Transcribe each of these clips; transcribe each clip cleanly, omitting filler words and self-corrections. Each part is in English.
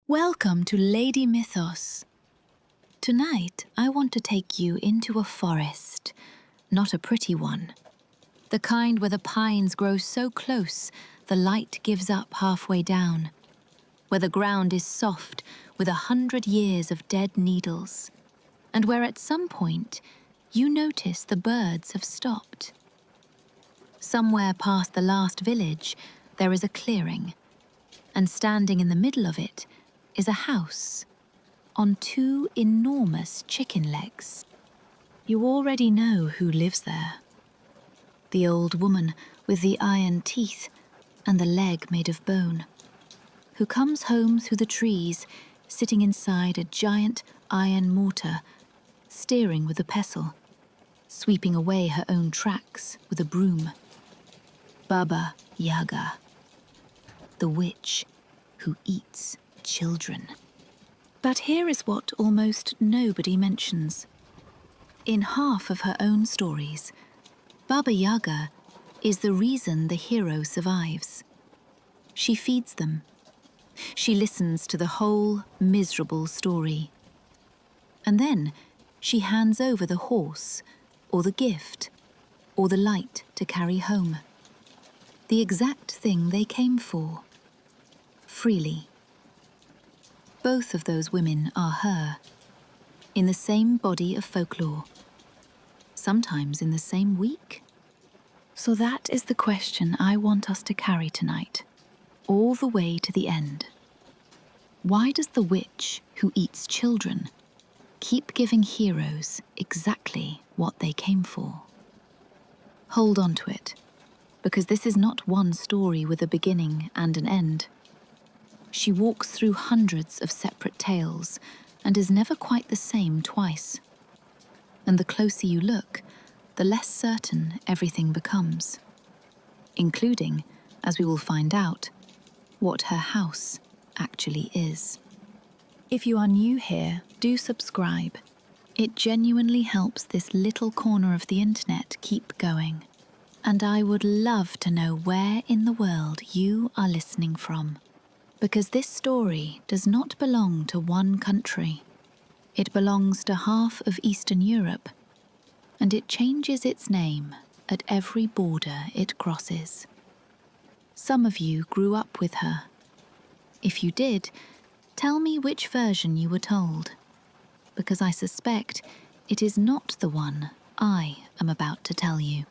Welcome to Lady Mythos. Tonight, I want to take you into a forest, not a pretty one. The kind where the pines grow so close, the light gives up halfway down. Where the ground is soft with 100 years of dead needles. And where at some point, you notice the birds have stopped. Somewhere past the last village, there is a clearing. And standing in the middle of it is a house on 2 enormous chicken legs. You already know who lives there. The old woman with the iron teeth and the leg made of bone, who comes home through the trees, sitting inside a giant iron mortar, steering with a pestle, sweeping away her own tracks with a broom. Baba Yaga, the witch who eats children. But here is what almost nobody mentions. In half of her own stories, Baba Yaga is the reason the hero survives. She feeds them. She listens to the whole miserable story. And then she hands over the horse, or the gift, or the light to carry home. The exact thing they came for. Freely. Both of those women are her, in the same body of folklore, sometimes in the same week. So that is the question I want us to carry tonight, all the way to the end. Why does the witch who eats children keep giving heroes exactly what they came for? Hold on to it, because this is not one story with a beginning and an end. She walks through hundreds of separate tales and is never quite the same twice. And the closer you look, the less certain everything becomes, including, as we will find out, what her house actually is. If you are new here, do subscribe. It genuinely helps this little corner of the internet keep going. And I would love to know where in the world you are listening from. Because this story does not belong to one country. It belongs to half of Eastern Europe, and it changes its name at every border it crosses. Some of you grew up with her. If you did, tell me which version you were told, because I suspect it is not the one I am about to tell you.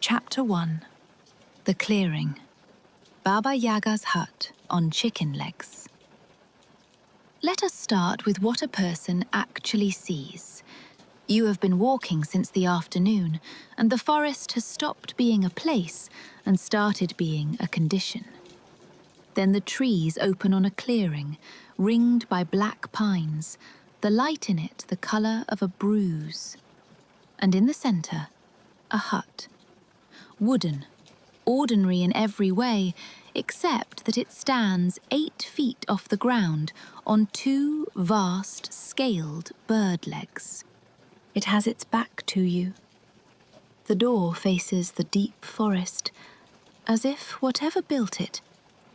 Chapter 1. The Clearing. Baba Yaga's hut on chicken legs. Let us start with what a person actually sees. You have been walking since the afternoon, and the forest has stopped being a place and started being a condition. Then the trees open on a clearing, ringed by black pines, the light in it the colour of a bruise. And in the centre, a hut. Wooden, ordinary in every way, except that it stands 8 feet off the ground on 2 vast, scaled bird legs. It has its back to you. The door faces the deep forest, as if whatever built it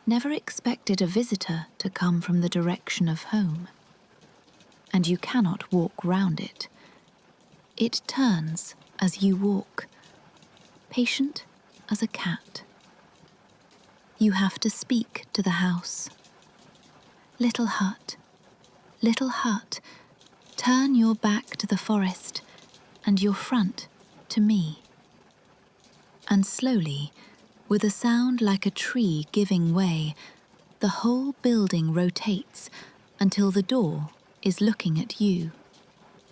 never expected a visitor to come from the direction of home. And you cannot walk round it. It turns as you walk, patient as a cat. You have to speak to the house. Little hut, turn your back to the forest and your front to me. And slowly, with a sound like a tree giving way, the whole building rotates until the door is looking at you.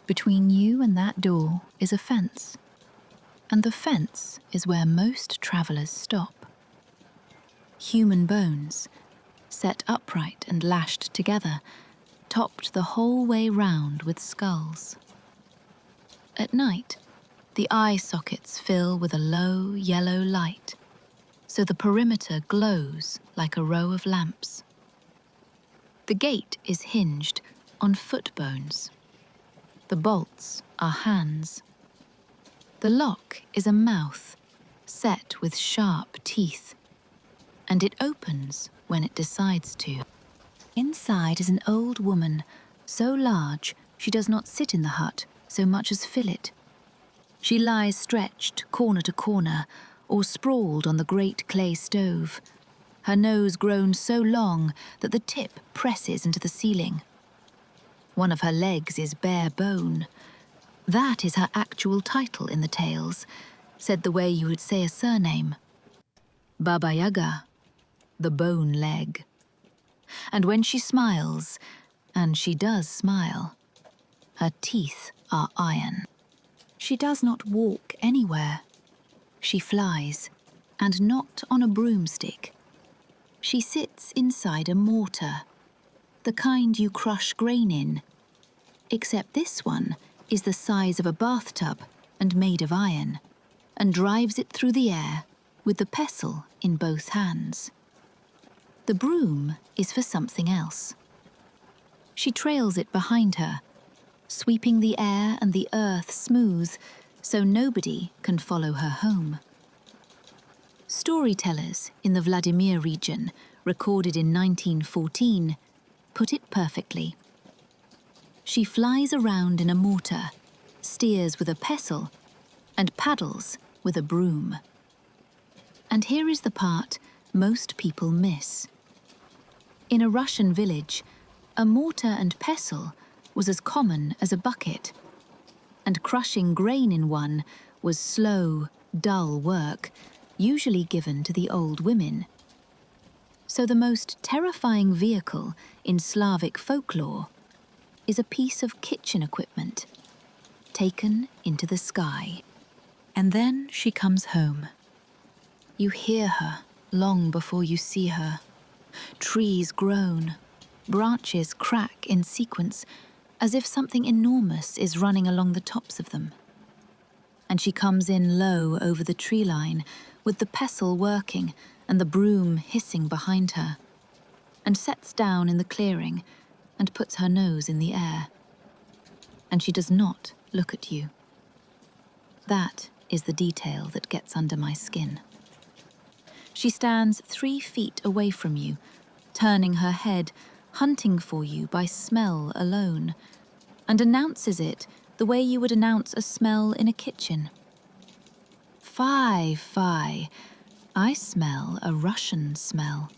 Between you and that door is a fence, and the fence is where most travellers stop. Human bones, set upright and lashed together, topped the whole way round with skulls. At night, the eye sockets fill with a low yellow light, so the perimeter glows like a row of lamps. The gate is hinged on foot bones. The bolts are hands. The lock is a mouth, set with sharp teeth. and it opens when it decides to. Inside is an old woman, so large she does not sit in the hut so much as fill it. She lies stretched corner to corner or sprawled on the great clay stove, her nose grown so long that the tip presses into the ceiling. One of her legs is bare bone. That is her actual title in the tales, said the way you would say a surname. Baba Yaga, the bone leg. And when she smiles, and she does smile, her teeth are iron. She does not walk anywhere. She flies, and not on a broomstick. She sits inside a mortar, the kind you crush grain in, except this one is the size of a bathtub and made of iron, and drives it through the air with the pestle in both hands. The broom is for something else. She trails it behind her, sweeping the air and the earth smooth so nobody can follow her home. Storytellers in the Vladimir region, recorded in 1914, put it perfectly. She flies around in a mortar, steers with a pestle, and paddles with a broom. And here is the part most people miss. In a Russian village, a mortar and pestle was as common as a bucket, and crushing grain in one was slow, dull work, usually given to the old women. So the most terrifying vehicle in Slavic folklore is a piece of kitchen equipment, taken into the sky. And then she comes home. You hear her long before you see her. Trees groan, branches crack in sequence, as if something enormous is running along the tops of them. And she comes in low over the tree line, with the pestle working and the broom hissing behind her, and sets down in the clearing and puts her nose in the air. And she does not look at you. That is the detail that gets under my skin. She stands 3 feet away from you, turning her head, hunting for you by smell alone, and announces it the way you would announce a smell in a kitchen. Fie, fie, I smell a Russian smell.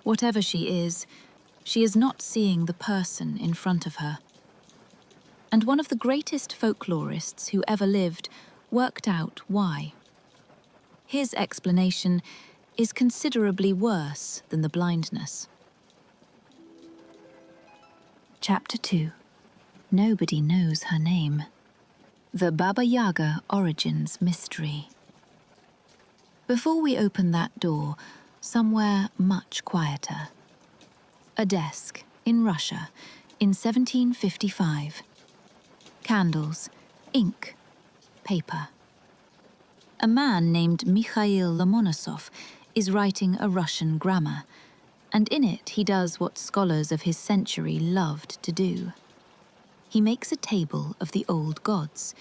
Whatever she is not seeing the person in front of her. And one of the greatest folklorists who ever lived worked out why. His explanation is considerably worse than the blindness. Chapter 2. Nobody knows her name. The Baba Yaga Origins Mystery. Before we open that door, somewhere much quieter. A desk in Russia in 1755. Candles, ink, paper. A man named Mikhail Lomonosov is writing a Russian grammar, and in it he does what scholars of his century loved to do. He makes a table of the old gods,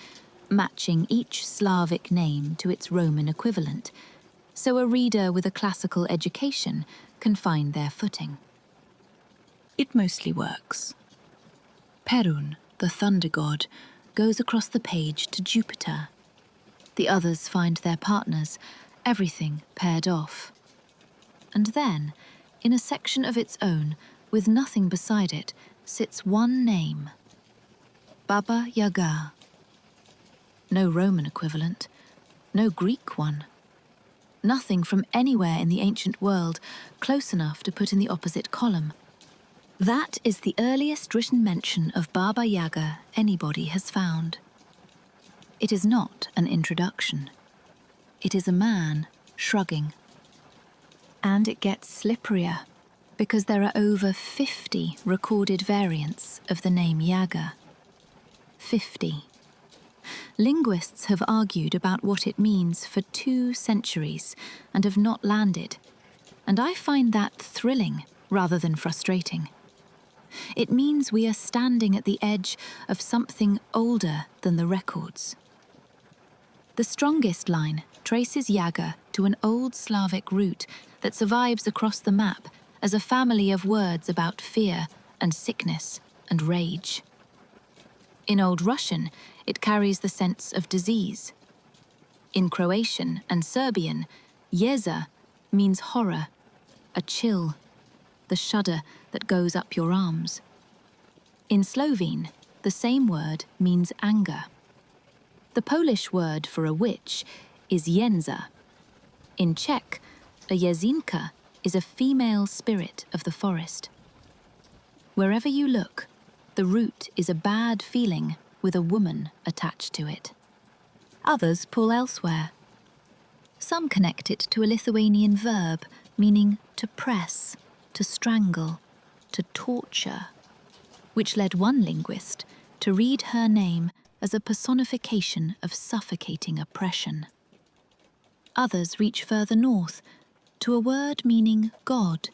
matching each Slavic name to its Roman equivalent, so a reader with a classical education can find their footing. It mostly works. Perun, the thunder god, goes across the page to Jupiter. The others find their partners, everything paired off. And then, in a section of its own, with nothing beside it, sits one name. Baba Yaga. No Roman equivalent, no Greek one. Nothing from anywhere in the ancient world close enough to put in the opposite column. That is the earliest written mention of Baba Yaga anybody has found. It is not an introduction. It is a man shrugging. And it gets slipperier, because there are over 50 recorded variants of the name Yaga. 50. Linguists have argued about what it means for 2 centuries and have not landed, and I find that thrilling rather than frustrating. It means we are standing at the edge of something older than the records. The strongest line traces Yaga to an old Slavic root that survives across the map as a family of words about fear and sickness and rage. In Old Russian, it carries the sense of disease. In Croatian and Serbian, jeza means horror, a chill, the shudder that goes up your arms. In Slovene, the same word means anger. The Polish word for a witch is jenza. In Czech, a jezinka is a female spirit of the forest. Wherever you look, the root is a bad feeling with a woman attached to it. Others pull elsewhere. Some connect it to a Lithuanian verb meaning to press, to strangle, to torture, which led one linguist to read her name as a personification of suffocating oppression. Others reach further north to a word meaning God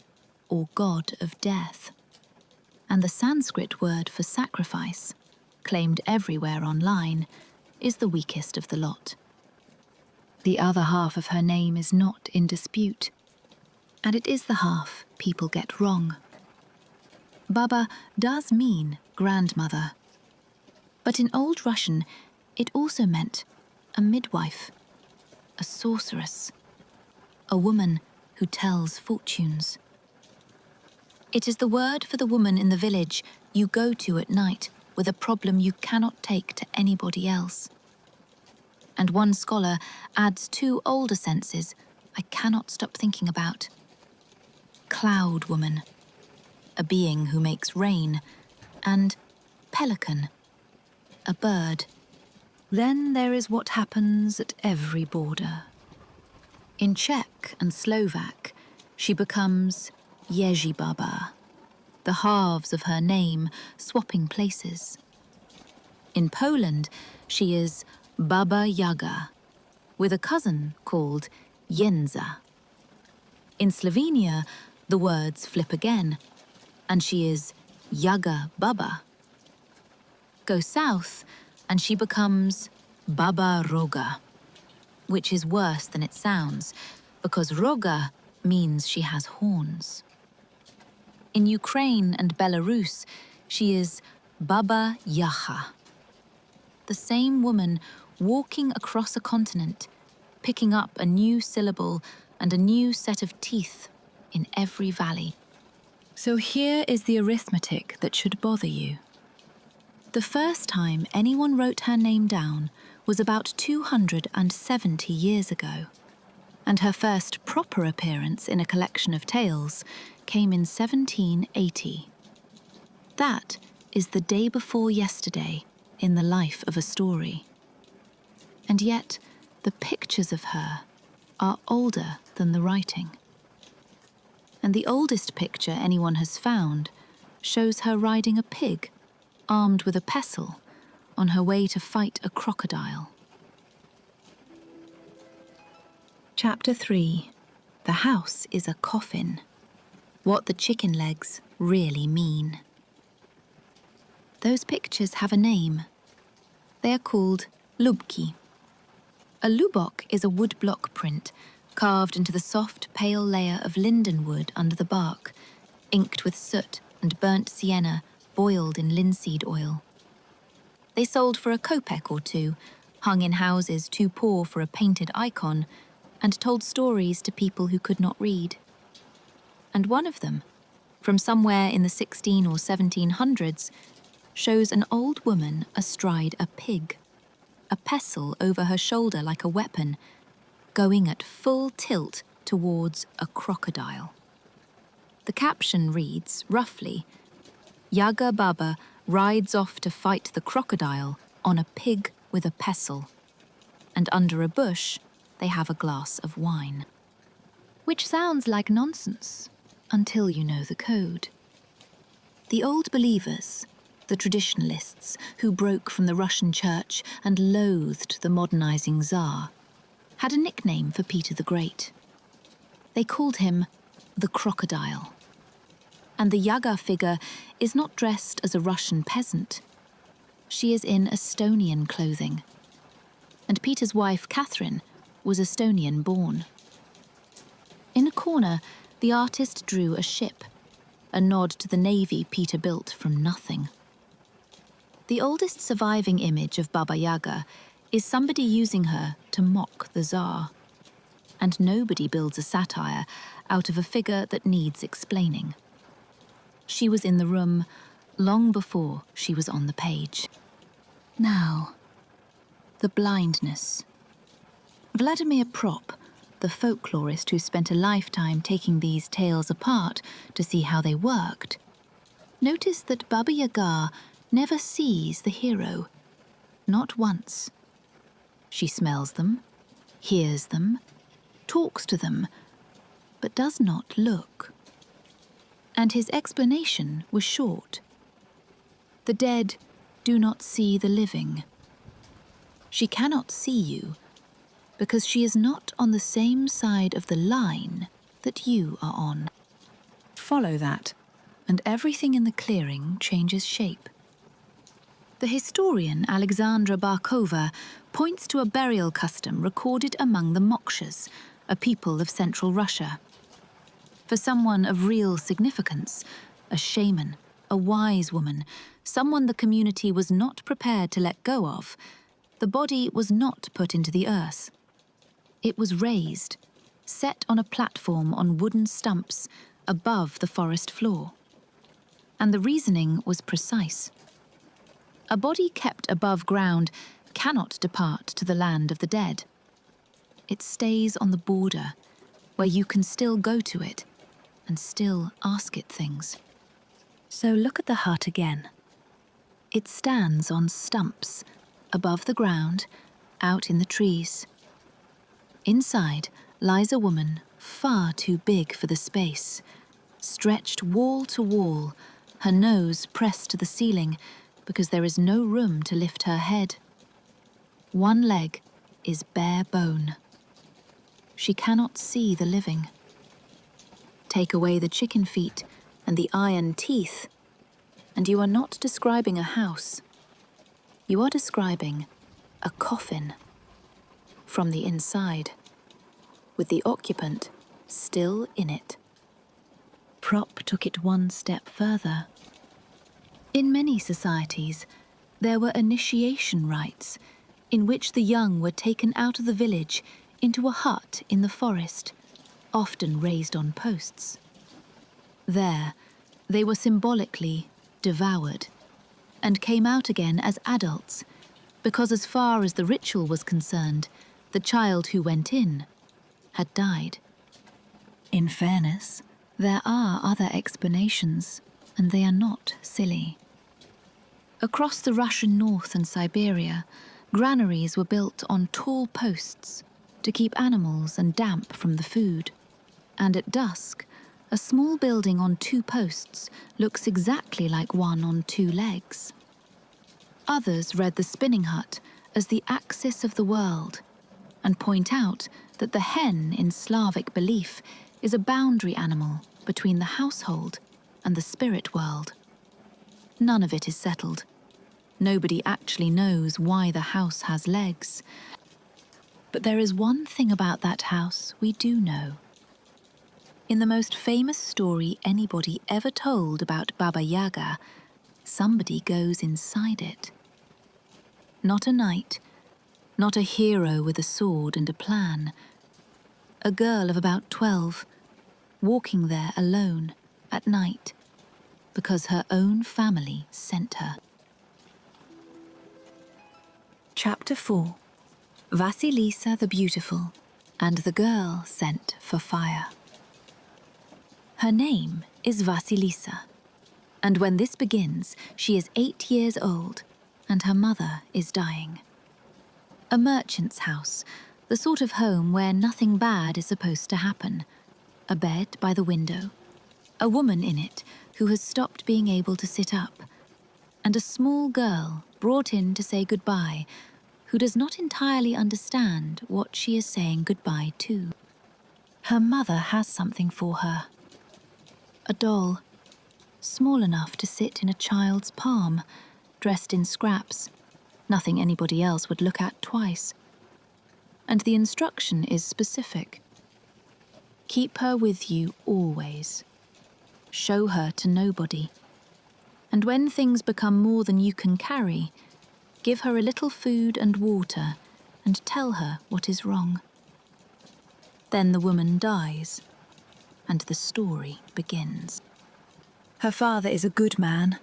or god of death. And the Sanskrit word for sacrifice, claimed everywhere online, is the weakest of the lot. The other half of her name is not in dispute, and it is the half people get wrong. Baba does mean grandmother, but in Old Russian it also meant a midwife, a sorceress, a woman who tells fortunes. It is the word for the woman in the village you go to at night with a problem you cannot take to anybody else. And one scholar adds two older senses I cannot stop thinking about. Cloud woman, a being who makes rain, and pelican, a bird. Then there is what happens at every border. In Czech and Slovak, she becomes Jerzy Baba, the halves of her name swapping places. In Poland, she is Baba Yaga, with a cousin called Jenza. In Slovenia, the words flip again, and she is Yaga Baba. Go south, and she becomes Baba Roga, which is worse than it sounds, because Roga means she has horns. In Ukraine and Belarus, she is Baba Yaga, the same woman walking across a continent, picking up a new syllable and a new set of teeth in every valley. So here is the arithmetic that should bother you. The first time anyone wrote her name down was about 270 years ago, and her first proper appearance in a collection of tales came in 1780. That is the day before yesterday in the life of a story. And yet, the pictures of her are older than the writing. And the oldest picture anyone has found shows her riding a pig, armed with a pestle, on her way to fight a crocodile. Chapter 3. The house is a coffin. What the chicken legs really mean. Those pictures have a name. They are called lubki. A lubok is a woodblock print carved into the soft, pale layer of linden wood under the bark, inked with soot and burnt sienna boiled in linseed oil. They sold for a kopeck or two, hung in houses too poor for a painted icon, and told stories to people who could not read. And one of them, from somewhere in the 16 or 1700s, shows an old woman astride a pig, a pestle over her shoulder like a weapon, going at full tilt towards a crocodile. The caption reads, roughly, Yaga Baba rides off to fight the crocodile on a pig with a pestle, and under a bush they have a glass of wine. Which sounds like nonsense, until you know the code. The old believers, the traditionalists who broke from the Russian church and loathed the modernizing Tsar, had a nickname for Peter the Great. They called him the crocodile. And the Yaga figure is not dressed as a Russian peasant. She is in Estonian clothing. And Peter's wife, Catherine, was Estonian born. corner, the artist drew a ship, a nod to the navy Peter built from nothing. The oldest surviving image of Baba Yaga is somebody using her to mock the Tsar. And nobody builds a satire out of a figure that needs explaining. She was in the room long before she was on the page. Now, the blindness. Vladimir Prop, the folklorist who spent a lifetime taking these tales apart to see how they worked, noticed that Baba Yaga never sees the hero, not once. She smells them, hears them, talks to them, but does not look. And his explanation was short. The dead do not see the living. She cannot see you because she is not on the same side of the line that you are on. Follow that, and everything in the clearing changes shape. The historian Alexandra Barkova points to a burial custom recorded among the Mokshas, a people of central Russia. For someone of real significance, a shaman, a wise woman, someone the community was not prepared to let go of, the body was not put into the earth. It was raised, set on a platform on wooden stumps above the forest floor. And the reasoning was precise. A body kept above ground cannot depart to the land of the dead. It stays on the border, where you can still go to it and still ask it things. So look at the hut again. It stands on stumps, above the ground, out in the trees. Inside lies a woman far too big for the space, stretched wall to wall, her nose pressed to the ceiling because there is no room to lift her head. One leg is bare bone. She cannot see the living. Take away the chicken feet and the iron teeth, and you are not describing a house. You are describing a coffin from the inside, with the occupant still in it. Prop took it one step further. In many societies, there were initiation rites in which the young were taken out of the village into a hut in the forest, often raised on posts. There, they were symbolically devoured and came out again as adults, because as far as the ritual was concerned, the child who went in had died. In fairness, there are other explanations, and they are not silly. Across the Russian north and Siberia, granaries were built on tall posts to keep animals and damp from the food. And at dusk, a small building on two posts looks exactly like one on two legs. Others read the spinning hut as the axis of the world and point out that the hen in Slavic belief is a boundary animal between the household and the spirit world. None of it is settled. Nobody actually knows why the house has legs. But there is one thing about that house we do know. In the most famous story anybody ever told about Baba Yaga, somebody goes inside it. Not a knight, not a hero with a sword and a plan. A girl of about 12, walking there alone at night, because her own family sent her. Chapter 4. Vasilisa the Beautiful and the Girl Sent for Fire. Her name is Vasilisa, and when this begins, she is 8 years old, and her mother is dying. A merchant's house, the sort of home where nothing bad is supposed to happen. A bed by the window, a woman in it who has stopped being able to sit up, and a small girl brought in to say goodbye, who does not entirely understand what she is saying goodbye to. Her mother has something for her. A doll, small enough to sit in a child's palm, dressed in scraps, nothing anybody else would look at twice. And the instruction is specific. Keep her with you always. Show her to nobody. And when things become more than you can carry, give her a little food and water and tell her what is wrong. Then the woman dies, and the story begins. Her father is a good man,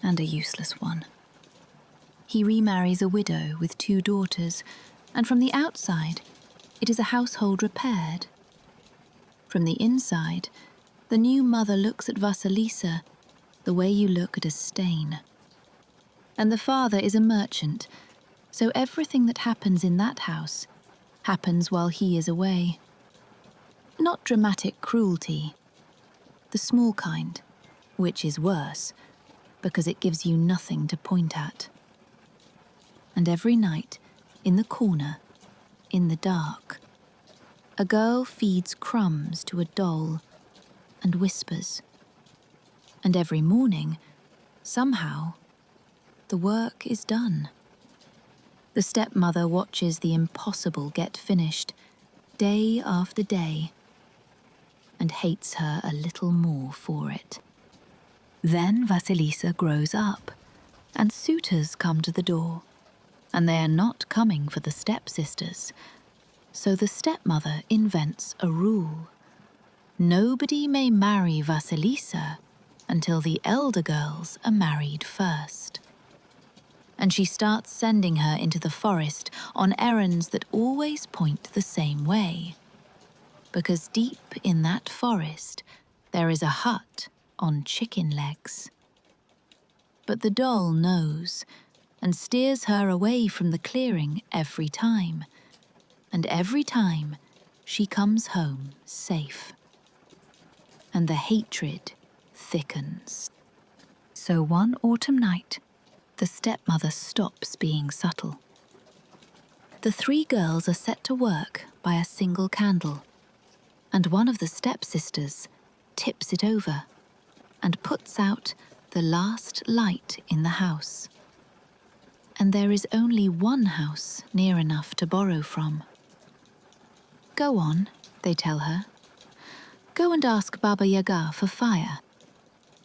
and a useless one. He remarries a widow with 2 daughters, and from the outside, it is a household repaired. From the inside, the new mother looks at Vasilisa the way you look at a stain. And the father is a merchant, so everything that happens in that house happens while he is away. Not dramatic cruelty, the small kind, which is worse, because it gives you nothing to point at. And every night, in the corner, in the dark, a girl feeds crumbs to a doll and whispers. And every morning, somehow, the work is done. The stepmother watches the impossible get finished, day after day, and hates her a little more for it. Then Vasilisa grows up, and suitors come to the door, and they are not coming for the stepsisters. So the stepmother invents a rule. Nobody may marry Vasilisa until the elder girls are married first. And she starts sending her into the forest on errands that always point the same way. Because deep in that forest, there is a hut on chicken legs. But the doll knows and steers her away from the clearing every time. And every time, she comes home safe. And the hatred thickens. So one autumn night, the stepmother stops being subtle. The 3 girls are set to work by a single candle, and one of the stepsisters tips it over and puts out the last light in the house. And there is only one house near enough to borrow from. Go on, they tell her. Go and ask Baba Yaga for fire.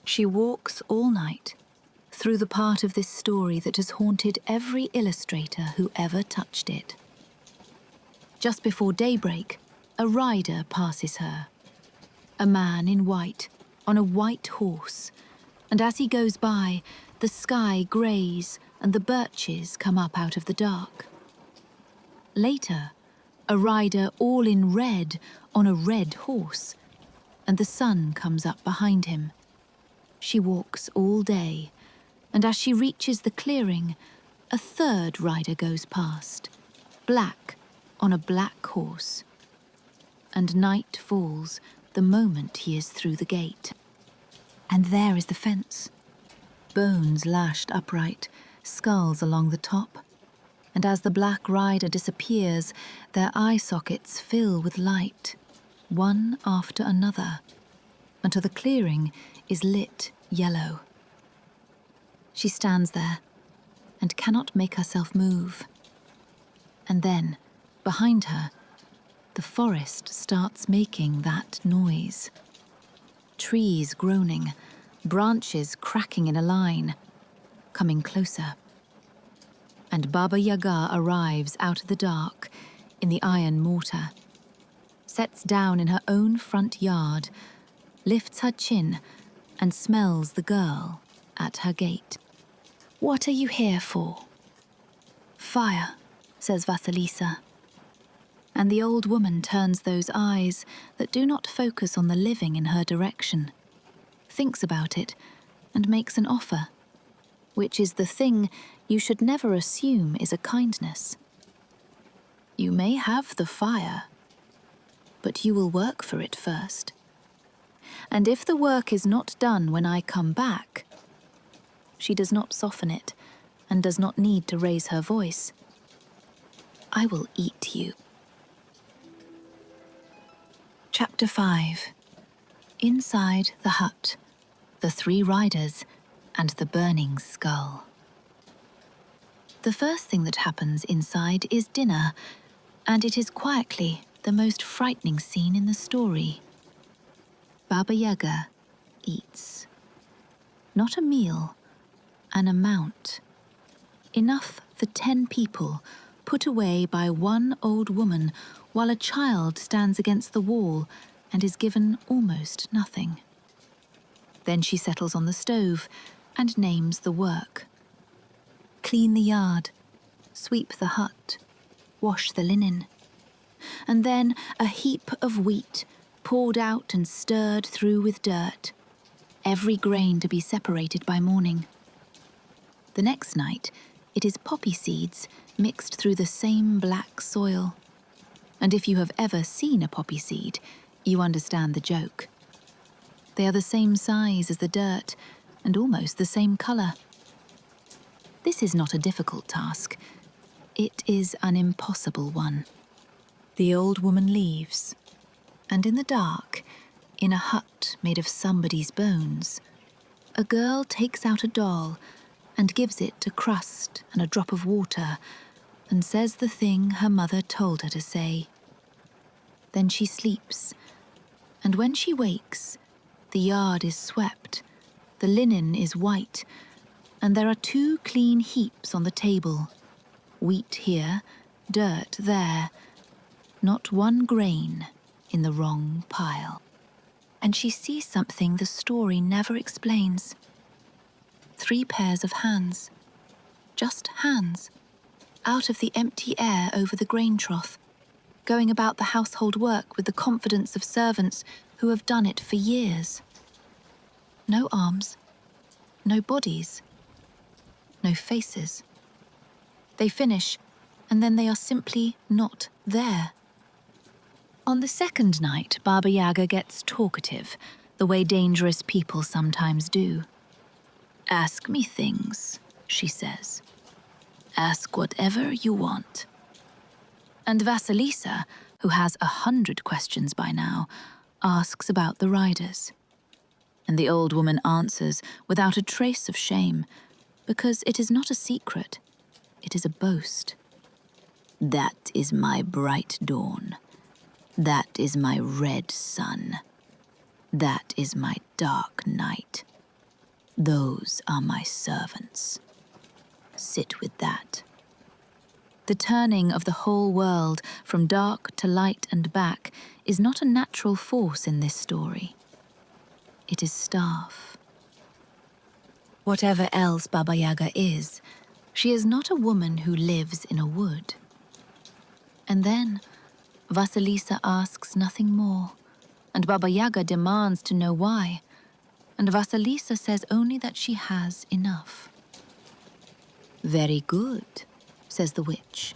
She walks all night through the part of this story that has haunted every illustrator who ever touched it. Just before daybreak, a rider passes her. A man in white, on a white horse, and as he goes by, the sky greys and the birches come up out of the dark. Later, a rider all in red on a red horse, and the sun comes up behind him. She walks all day, and as she reaches the clearing, a 3rd rider goes past, black on a black horse. And night falls the moment he is through the gate. And there is the fence. Bones lashed upright, skulls along the top. And as the black rider disappears, their eye sockets fill with light, one after another, until the clearing is lit yellow. She stands there and cannot make herself move. And then, behind her, the forest starts making that noise. Trees groaning, branches cracking in a line, coming closer. And Baba Yaga arrives out of the dark in the iron mortar, sets down in her own front yard, lifts her chin and smells the girl at her gate. What are you here for? Fire, says Vasilisa. And the old woman turns those eyes that do not focus on the living in her direction, thinks about it, and makes an offer, which is the thing you should never assume is a kindness. You may have the fire, but you will work for it first. And if the work is not done when I come back, she does not soften it and does not need to raise her voice. I will eat you. Chapter 5. Inside the hut, the 3 riders and the burning skull. The first thing that happens inside is dinner, and it is quietly the most frightening scene in the story. Baba Yaga eats. Not a meal, an amount. Enough for 10 people, put away by one old woman while a child stands against the wall and is given almost nothing. Then she settles on the stove and names the work. Clean the yard, sweep the hut, wash the linen. And then a heap of wheat poured out and stirred through with dirt, every grain to be separated by morning. The next night, it is poppy seeds mixed through the same black soil. And if you have ever seen a poppy seed, you understand the joke. They are the same size as the dirt and almost the same colour. This is not a difficult task. It is an impossible one. The old woman leaves, and in the dark, in a hut made of somebody's bones, a girl takes out a doll and gives it a crust and a drop of water and says the thing her mother told her to say. Then she sleeps, and when she wakes, the yard is swept, the linen is white, and there are 2 clean heaps on the table. Wheat here, dirt there, not one grain in the wrong pile. And she sees something the story never explains. 3 pairs of hands, just hands, out of the empty air over the grain trough, going about the household work with the confidence of servants who have done it for years. No arms, no bodies, no faces. They finish, and then they are simply not there. On the second night, Baba Yaga gets talkative, the way dangerous people sometimes do. "Ask me things," she says. "Ask whatever you want." And Vasilisa, who has 100 questions by now, asks about the riders. And the old woman answers without a trace of shame, because it is not a secret, it is a boast. "That is my bright dawn. That is my red sun. That is my dark night. Those are my servants. Sit with that." The turning of the whole world from dark to light and back is not a natural force in this story. It is staff. Whatever else Baba Yaga is, she is not a woman who lives in a wood. And then Vasilisa asks nothing more, and Baba Yaga demands to know why, and Vasilisa says only that she has enough. "Very good," says the witch.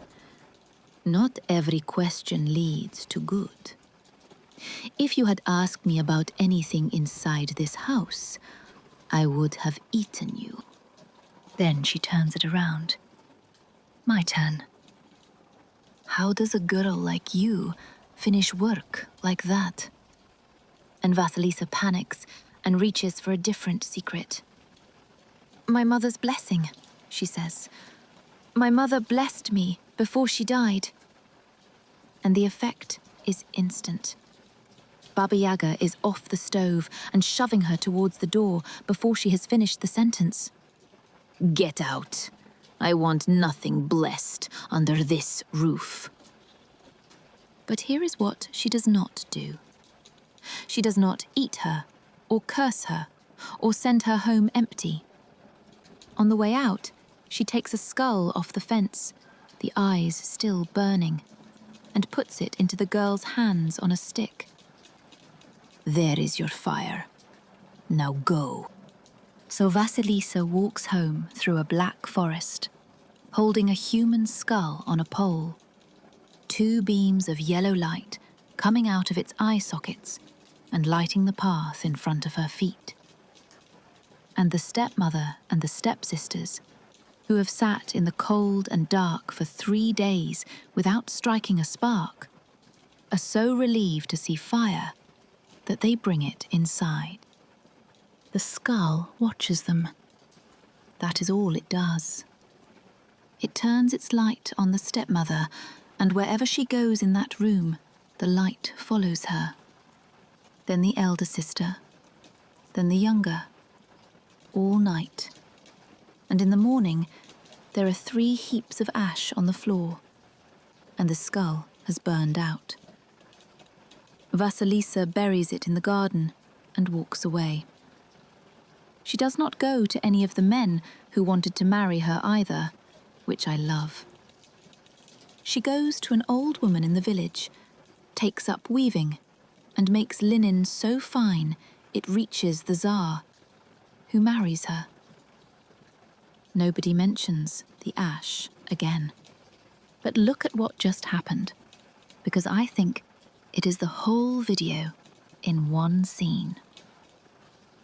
"Not every question leads to good. If you had asked me about anything inside this house, I would have eaten you." Then she turns it around. "My turn. How does a girl like you finish work like that?" And Vasilisa panics and reaches for a different secret. "My mother's blessing," she says. "My mother blessed me before she died." And the effect is instant. Baba Yaga is off the stove and shoving her towards the door before she has finished the sentence. "Get out. I want nothing blessed under this roof." But here is what she does not do. She does not eat her, or curse her, or send her home empty. On the way out, she takes a skull off the fence, the eyes still burning, and puts it into the girl's hands on a stick. "There is your fire. Now go." So Vasilisa walks home through a black forest, holding a human skull on a pole. 2 beams of yellow light coming out of its eye sockets and lighting the path in front of her feet. And the stepmother and the stepsisters, who have sat in the cold and dark for 3 days without striking a spark, are so relieved to see fire that they bring it inside. The skull watches them. That is all it does. It turns its light on the stepmother, and wherever she goes in that room, the light follows her. Then the elder sister, then the younger, all night. And in the morning, there are 3 heaps of ash on the floor, and the skull has burned out. Vasilisa buries it in the garden and walks away. She does not go to any of the men who wanted to marry her either, which I love. She goes to an old woman in the village, takes up weaving, and makes linen so fine it reaches the Tsar, who marries her. Nobody mentions the ash again. But look at what just happened, because I think it is the whole video in one scene.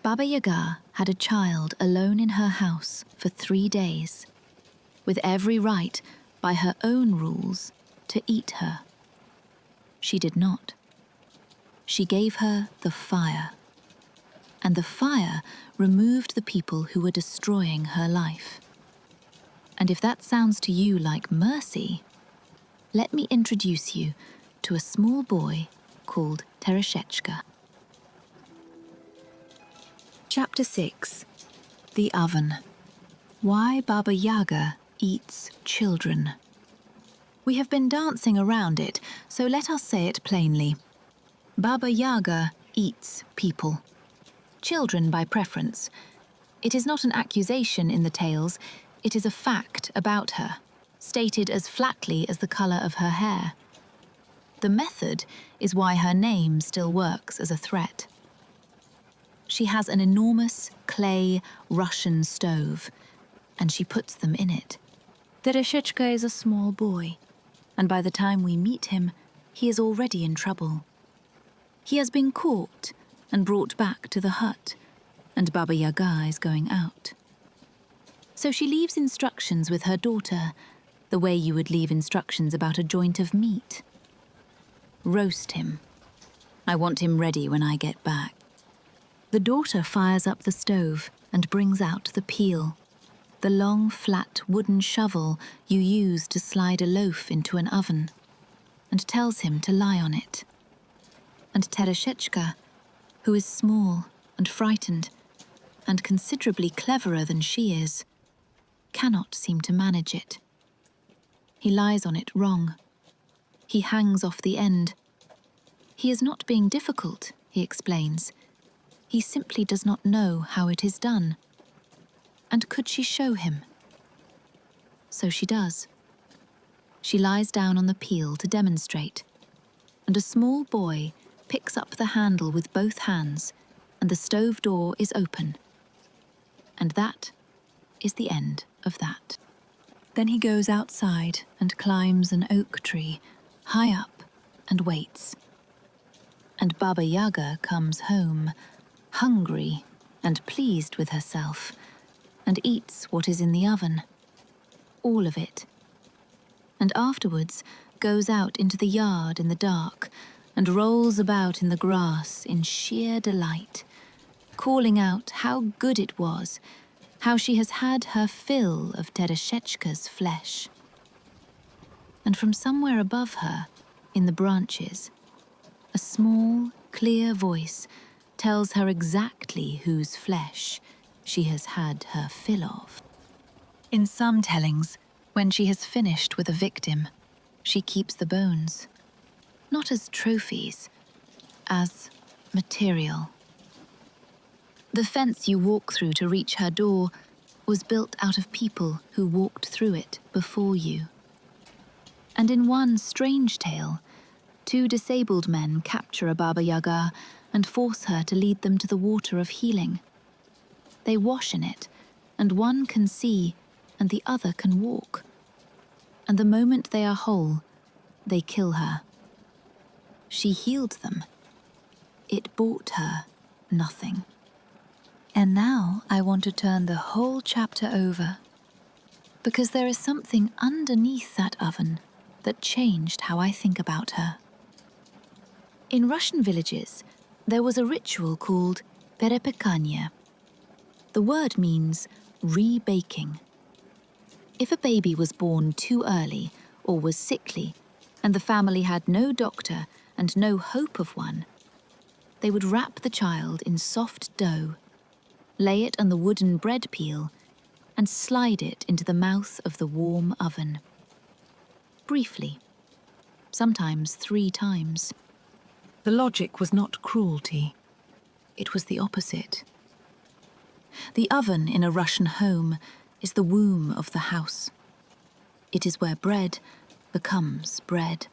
Baba Yaga had a child alone in her house for 3 days, with every right, by her own rules, to eat her. She did not. She gave her the fire, and the fire removed the people who were destroying her life. And if that sounds to you like mercy, let me introduce you to a small boy called Tereshechka. Chapter 6. The Oven. Why Baba Yaga eats children. We have been dancing around it, so let us say it plainly. Baba Yaga eats people. Children by preference. It is not an accusation in the tales, it is a fact about her, stated as flatly as the colour of her hair. The method is why her name still works as a threat. She has an enormous clay Russian stove, and she puts them in it. Tereshechka is a small boy, and by the time we meet him, he is already in trouble. He has been caught and brought back to the hut, and Baba Yaga is going out. So she leaves instructions with her daughter, the way you would leave instructions about a joint of meat. Roast him. I want him ready when I get back. The daughter fires up the stove and brings out the peel, the long, flat wooden shovel you use to slide a loaf into an oven, and tells him to lie on it. And Tereshechka, who is small and frightened, and considerably cleverer than she is, cannot seem to manage it. He lies on it wrong. He hangs off the end. He is not being difficult, he explains. He simply does not know how it is done. And could she show him? So she does. She lies down on the peel to demonstrate, and a small boy picks up the handle with both hands, and the stove door is open. And that is the end of that. Then he goes outside and climbs an oak tree, high up, and waits. And Baba Yaga comes home, hungry and pleased with herself, and eats what is in the oven. All of it. And afterwards goes out into the yard in the dark and rolls about in the grass in sheer delight, calling out how good it was, how she has had her fill of Tereshechka's flesh. And from somewhere above her, in the branches, a small, clear voice tells her exactly whose flesh she has had her fill of. In some tellings, when she has finished with a victim, she keeps the bones, not as trophies, as material. The fence you walk through to reach her door was built out of people who walked through it before you. And in one strange tale, 2 disabled men capture a Baba Yaga and force her to lead them to the water of healing. They wash in it, and one can see and the other can walk. And the moment they are whole, they kill her. She healed them. It bought her nothing. And now I want to turn the whole chapter over, because there is something underneath that oven that changed how I think about her. In Russian villages, there was a ritual called perepekanya. The word means re-baking. If a baby was born too early or was sickly, and the family had no doctor and no hope of one, they would wrap the child in soft dough, lay it on the wooden bread peel, and slide it into the mouth of the warm oven. Briefly, sometimes 3 times. The logic was not cruelty. It was the opposite. The oven in a Russian home is the womb of the house. It is where bread becomes bread.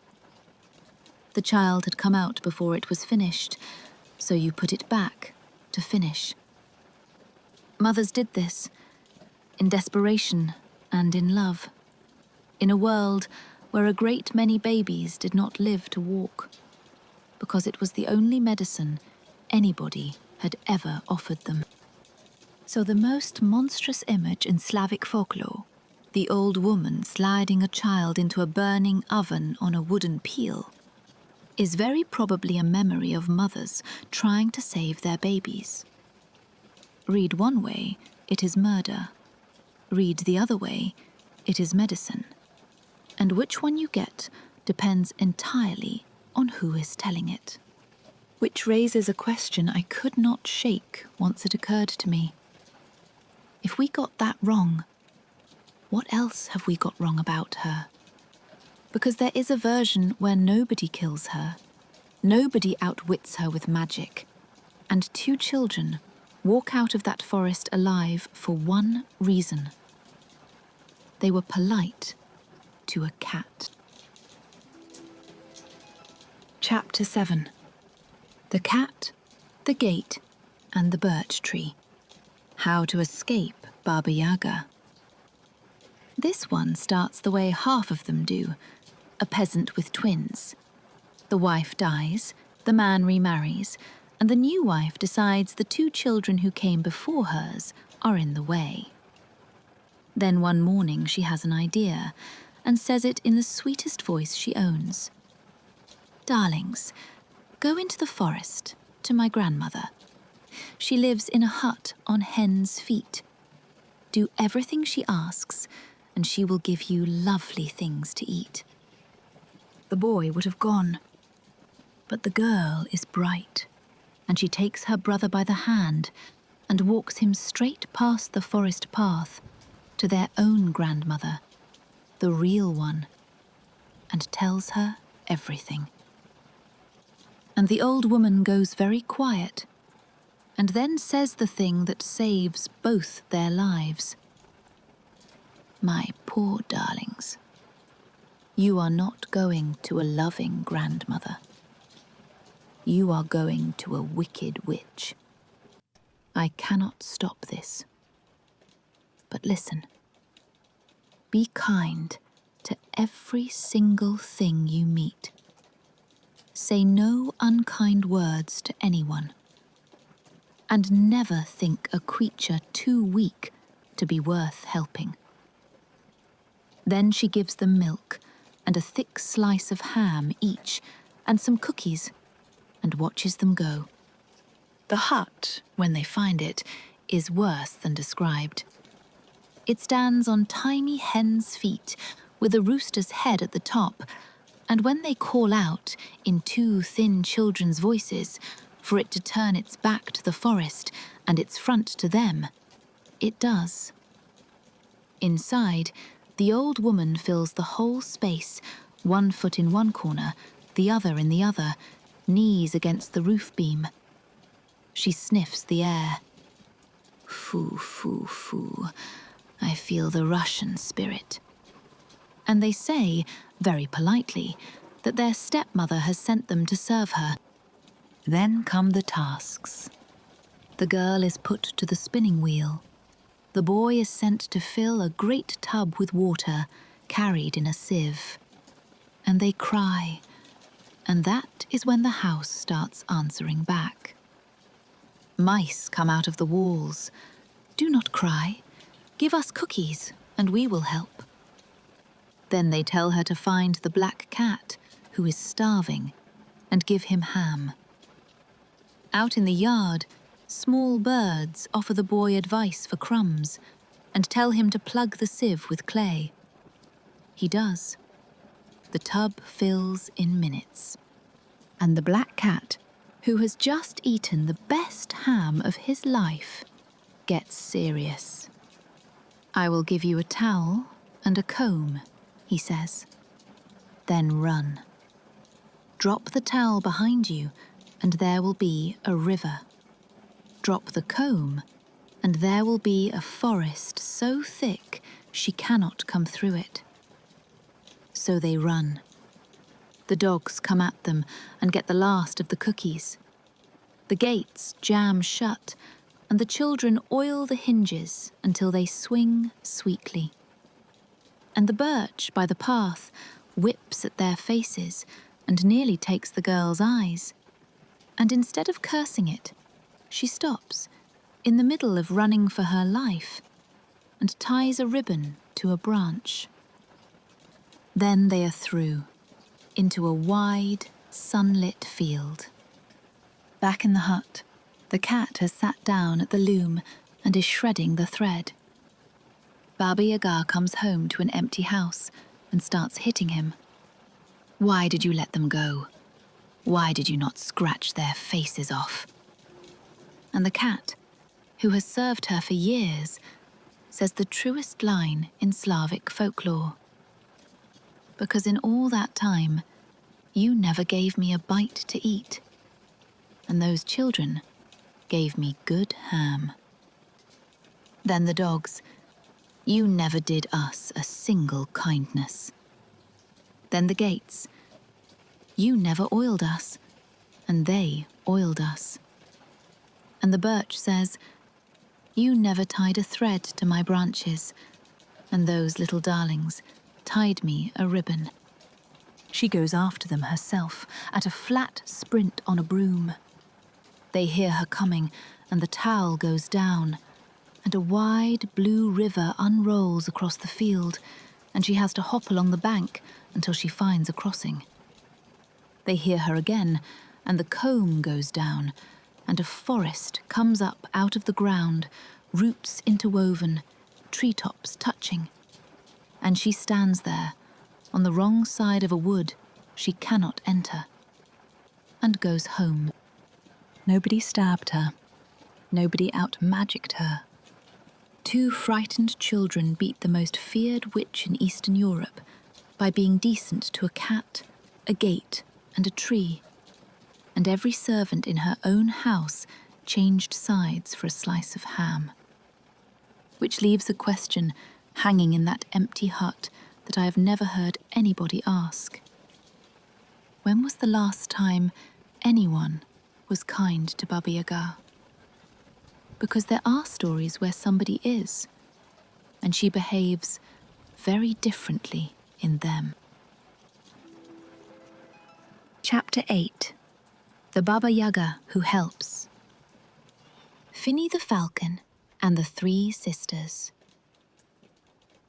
The child had come out before it was finished, so you put it back to finish. Mothers did this, in desperation and in love, in a world where a great many babies did not live to walk, because it was the only medicine anybody had ever offered them. So the most monstrous image in Slavic folklore, the old woman sliding a child into a burning oven on a wooden peel, is very probably a memory of mothers trying to save their babies. Read one way, it is murder. Read the other way, it is medicine. And which one you get depends entirely on who is telling it. Which raises a question I could not shake once it occurred to me. If we got that wrong, what else have we got wrong about her? Because there is a version where nobody kills her, nobody outwits her with magic, and 2 children walk out of that forest alive for one reason. They were polite to a cat. Chapter 7. The Cat, the Gate, and the Birch Tree. How to escape Baba Yaga. This one starts the way half of them do, a peasant with twins. The wife dies, the man remarries, and the new wife decides the 2 children who came before hers are in the way. Then one morning she has an idea, and says it in the sweetest voice she owns. Darlings, go into the forest to my grandmother. She lives in a hut on hen's feet. Do everything she asks, and she will give you lovely things to eat. The boy would have gone, but the girl is bright, and she takes her brother by the hand and walks him straight past the forest path to their own grandmother, the real one, and tells her everything. And the old woman goes very quiet, and then says the thing that saves both their lives. My poor darlings, you are not going to a loving grandmother. You are going to a wicked witch. I cannot stop this. But listen. Be kind to every single thing you meet. Say no unkind words to anyone. And never think a creature too weak to be worth helping. Then she gives them milk and a thick slice of ham each and some cookies and watches them go. The hut, when they find it, is worse than described. It stands on tiny hen's feet with a rooster's head at the top, and when they call out in 2 thin children's voices for it to turn its back to the forest and its front to them, it does. Inside, the old woman fills the whole space, 1 foot in one corner, the other in the other, knees against the roof beam. She sniffs the air. Foo, foo, foo. I feel the Russian spirit. And they say, very politely, that their stepmother has sent them to serve her. Then come the tasks. The girl is put to the spinning wheel. The boy is sent to fill a great tub with water, carried in a sieve. And they cry, and that is when the house starts answering back. Mice come out of the walls. Do not cry. Give us cookies, and we will help. Then they tell her to find the black cat, who is starving, and give him ham. Out in the yard, small birds offer the boy advice for crumbs and tell him to plug the sieve with clay. He does. The tub fills in minutes. And the black cat, who has just eaten the best ham of his life, gets serious. "I will give you a towel and a comb," he says. "Then run. Drop the towel behind you, and there will be a river. Drop the comb, and there will be a forest so thick she cannot come through it." So they run. The dogs come at them and get the last of the cookies. The gates jam shut, and the children oil the hinges until they swing sweetly. And the birch by the path whips at their faces and nearly takes the girl's eyes. And instead of cursing it, she stops, in the middle of running for her life, and ties a ribbon to a branch. Then they are through, into a wide, sunlit field. Back in the hut, the cat has sat down at the loom and is shredding the thread. Baba Yaga comes home to an empty house and starts hitting him. "Why did you let them go? Why did you not scratch their faces off?" And the cat, who has served her for years, says the truest line in Slavic folklore. "Because in all that time, you never gave me a bite to eat, and those children gave me good ham. Then the dogs, you never did us a single kindness. Then the gates, you never oiled us, and they oiled us. And the birch says, you never tied a thread to my branches, and those little darlings tied me a ribbon." She goes after them herself, at a flat sprint on a broom. They hear her coming, and the towel goes down, and a wide blue river unrolls across the field, and she has to hop along the bank until she finds a crossing. They hear her again, and the comb goes down, and a forest comes up out of the ground, roots interwoven, treetops touching. And she stands there, on the wrong side of a wood she cannot enter, and goes home. Nobody stabbed her. Nobody out-magicked her. 2 frightened children beat the most feared witch in Eastern Europe by being decent to a cat, a gate, and a tree. And every servant in her own house changed sides for a slice of ham. Which leaves a question hanging in that empty hut that I have never heard anybody ask. When was the last time anyone was kind to Baba Yaga? Because there are stories where somebody is, and she behaves very differently in them. Chapter 8. The Baba Yaga Who Helps. Finny the Falcon and the 3 Sisters.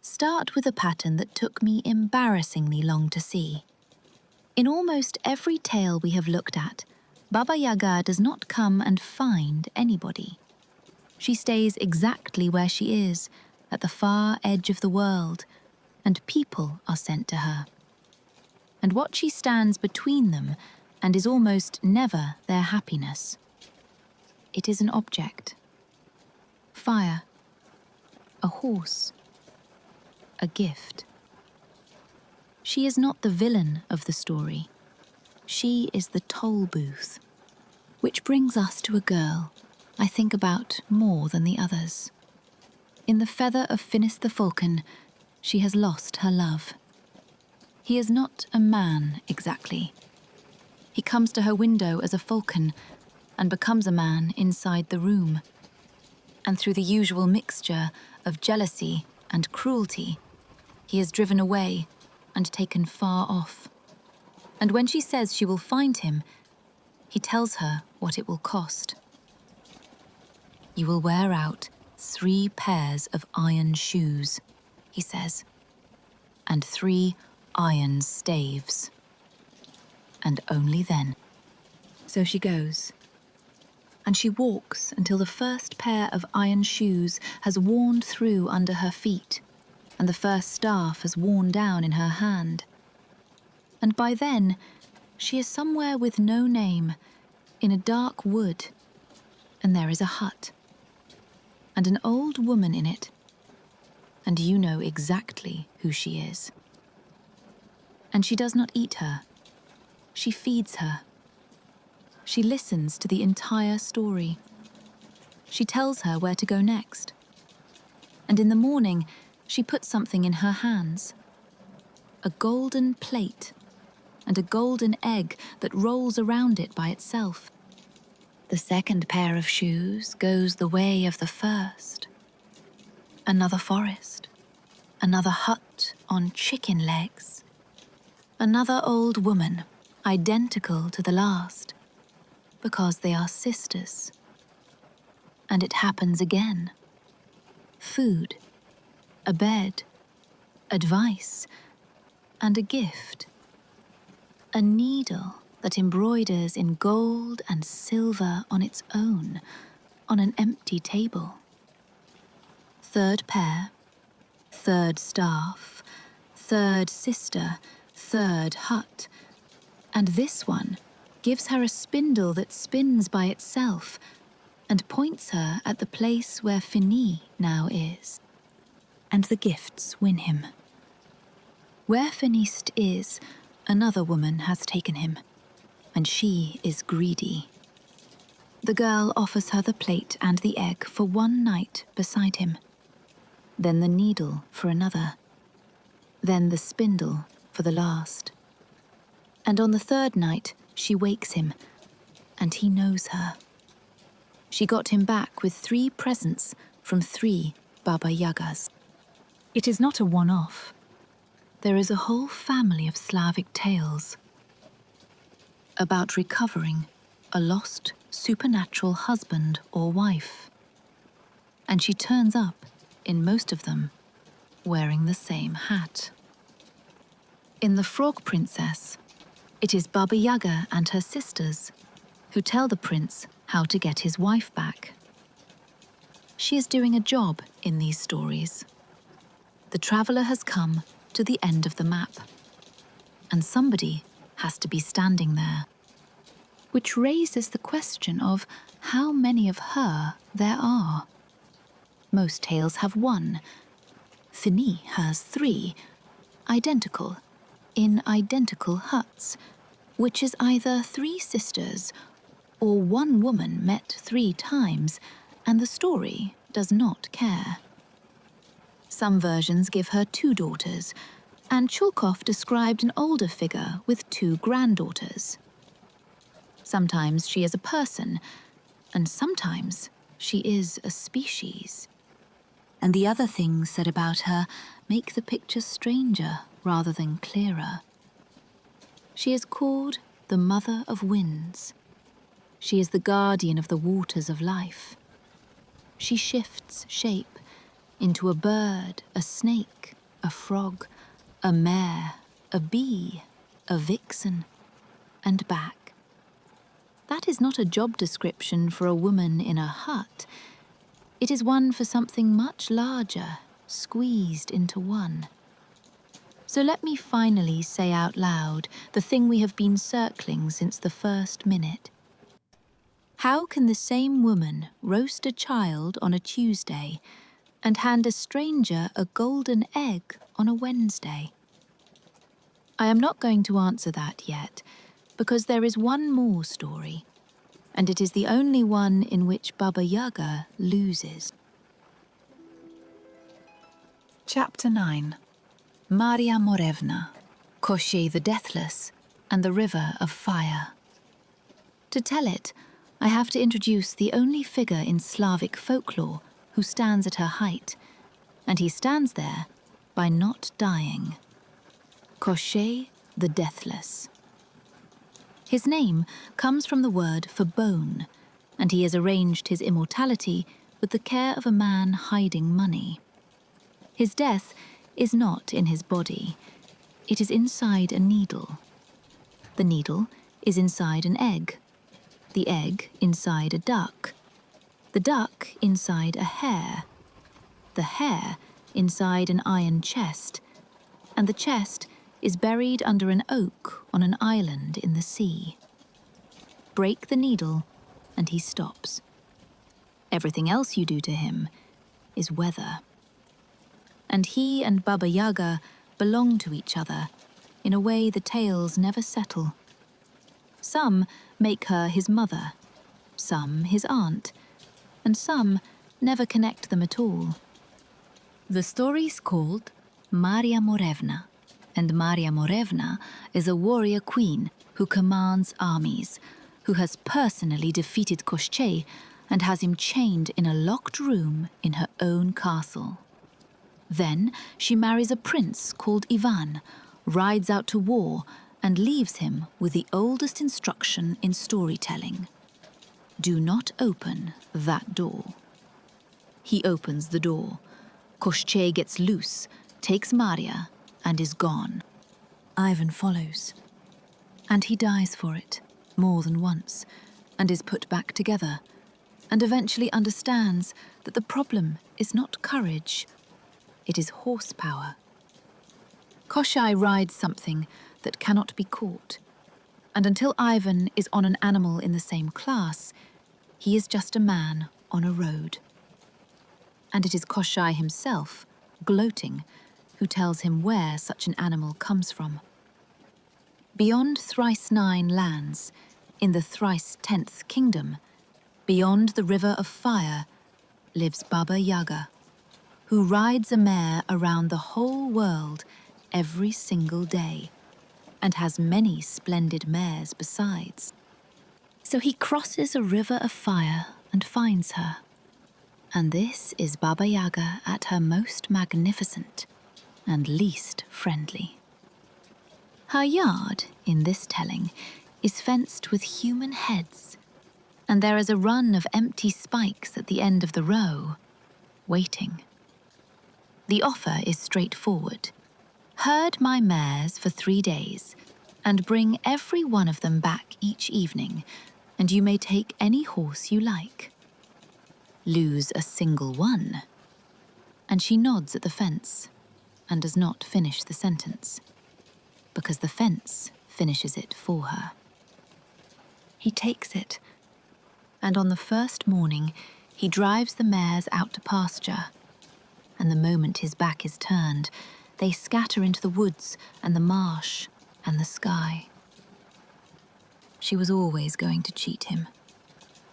Start with a pattern that took me embarrassingly long to see. In almost every tale we have looked at, Baba Yaga does not come and find anybody. She stays exactly where she is, at the far edge of the world, and people are sent to her. And what she stands between them and is almost never their happiness. It is an object. Fire. A horse. A gift. She is not the villain of the story. She is the toll booth. Which brings us to a girl I think about more than the others. In the feather of Finist the Falcon, she has lost her love. He is not a man exactly. He comes to her window as a falcon and becomes a man inside the room. And through the usual mixture of jealousy and cruelty, he is driven away and taken far off. And when she says she will find him, he tells her what it will cost. "You will wear out 3 pairs of iron shoes," he says, "and 3 iron staves. And only then." So she goes. And she walks until the first pair of iron shoes has worn through under her feet, and the first staff has worn down in her hand. And by then, She is somewhere with no name, in a dark wood, and there is a hut, and an old woman in it, and you know exactly who she is. And she does not eat her. She feeds her. She listens to the entire story. She tells her where to go next. And in the morning, she puts something in her hands. A golden plate and a golden egg that rolls around it by itself. The second pair of shoes goes the way of the first. Another forest, another hut on chicken legs, another old woman, identical to the last, because they are sisters. And it happens again. Food, a bed, advice, and a gift. A needle that embroiders in gold and silver on its own, on an empty table. Third pair, third staff, third sister, third hut. And this one gives her a spindle that spins by itself and points her at the place where Finist now is. And the gifts win him. Where Finist is, another woman has taken him, and she is greedy. The girl offers her the plate and the egg for one night beside him, then the needle for another, then the spindle for the last. And on the third night, she wakes him, and he knows her. She got him back with 3 presents from 3 Baba Yagas. It is not a one-off. There is a whole family of Slavic tales about recovering a lost supernatural husband or wife. And she turns up, in most of them, wearing the same hat. In The Frog Princess, it is Baba Yaga and her sisters who tell the prince how to get his wife back. She is doing a job in these stories. The traveller has come to the end of the map, and somebody has to be standing there. Which raises the question of how many of her there are. Most tales have 1. Finist has 3, identical, in identical huts, which is either 3 sisters or 1 woman met 3 times, and the story does not care. Some versions give her 2 daughters, and Chulkov described an older figure with 2 granddaughters. Sometimes she is a person, and sometimes she is a species. And the other things said about her make the picture stranger rather than clearer. She is called the Mother of Winds. She is the guardian of the waters of life. She shifts shape into a bird, a snake, a frog, a mare, a bee, a vixen, and back. That is not a job description for a woman in a hut. It is one for something much larger, squeezed into one. So let me finally say out loud the thing we have been circling since the first minute. How can the same woman roast a child on a Tuesday and hand a stranger a golden egg on a Wednesday? I am not going to answer that yet, because there is one more story, and it is the only one in which Baba Yaga loses. Chapter 9. Marya Morevna, Koschei the Deathless, and the River of Fire. To tell it, I have to introduce the only figure in Slavic folklore who stands at her height, and he stands there by not dying. Koschei the Deathless. His name comes from the word for bone, and he has arranged his immortality with the care of a man hiding money. His death is not in his body, it is inside a needle. The needle is inside an egg, the egg inside a duck, the duck inside a hare, the hare inside an iron chest, and the chest is buried under an oak on an island in the sea. Break the needle, and he stops. Everything else you do to him is weather. And he and Baba Yaga belong to each other in a way the tales never settle. Some make her his mother, some his aunt, and some never connect them at all. The story's called Marya Morevna, and Marya Morevna is a warrior queen who commands armies, who has personally defeated Koschei and has him chained in a locked room in her own castle. Then she marries a prince called Ivan, rides out to war, and leaves him with the oldest instruction in storytelling. Do not open that door. He opens the door. Koschei gets loose, takes Marya, and is gone. Ivan follows. And he dies for it, more than once, and is put back together, and eventually understands that the problem is not courage, it is horsepower. Koschei rides something that cannot be caught, and until Ivan is on an animal in the same class, he is just a man on a road. And it is Koschei himself, gloating, who tells him where such an animal comes from. Beyond thrice 9 lands, in the thrice 10th kingdom, beyond the river of fire, lives Baba Yaga, who rides a mare around the whole world every single day, and has many splendid mares besides. So he crosses a river of fire and finds her. And this is Baba Yaga at her most magnificent and least friendly. Her yard, in this telling, is fenced with human heads, and there is a run of empty spikes at the end of the row, waiting. The offer is straightforward. Herd my mares for 3 days, and bring every one of them back each evening, and you may take any horse you like. Lose a single one. And she nods at the fence, and does not finish the sentence, because the fence finishes it for her. He takes it, and on the first morning he drives the mares out to pasture, and the moment his back is turned, they scatter into the woods and the marsh and the sky. She was always going to cheat him.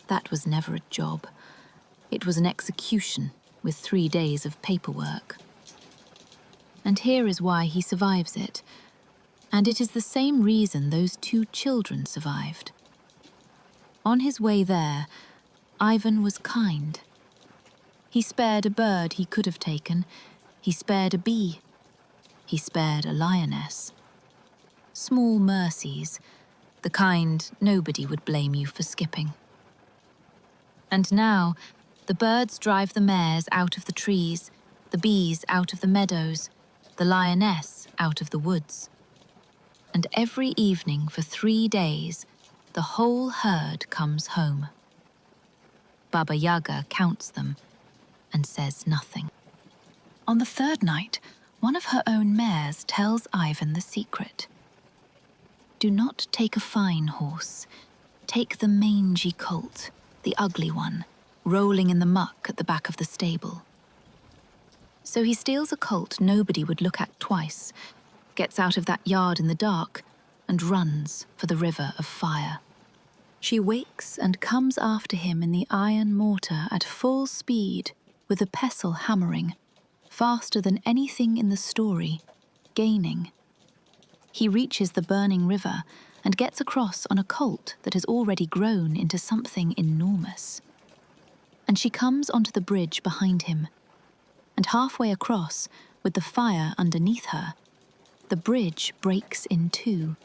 That was never a job. It was an execution with 3 days of paperwork. And here is why he survives it. And it is the same reason those 2 children survived. On his way there, Ivan was kind. He spared a bird he could have taken. He spared a bee. He spared a lioness. Small mercies, the kind nobody would blame you for skipping. And now, the birds drive the mares out of the trees, the bees out of the meadows, the lioness out of the woods. And every evening for 3 days, the whole herd comes home. Baba Yaga counts them and says nothing. On the 3rd night, one of her own mares tells Ivan the secret. Do not take a fine horse. Take the mangy colt, the ugly one, rolling in the muck at the back of the stable. So he steals a colt nobody would look at twice, gets out of that yard in the dark, and runs for the river of fire. She wakes and comes after him in the iron mortar at full speed, with a pestle hammering, faster than anything in the story, gaining. He reaches the burning river and gets across on a colt that has already grown into something enormous. And she comes onto the bridge behind him, and halfway across, with the fire underneath her, the bridge breaks in 2.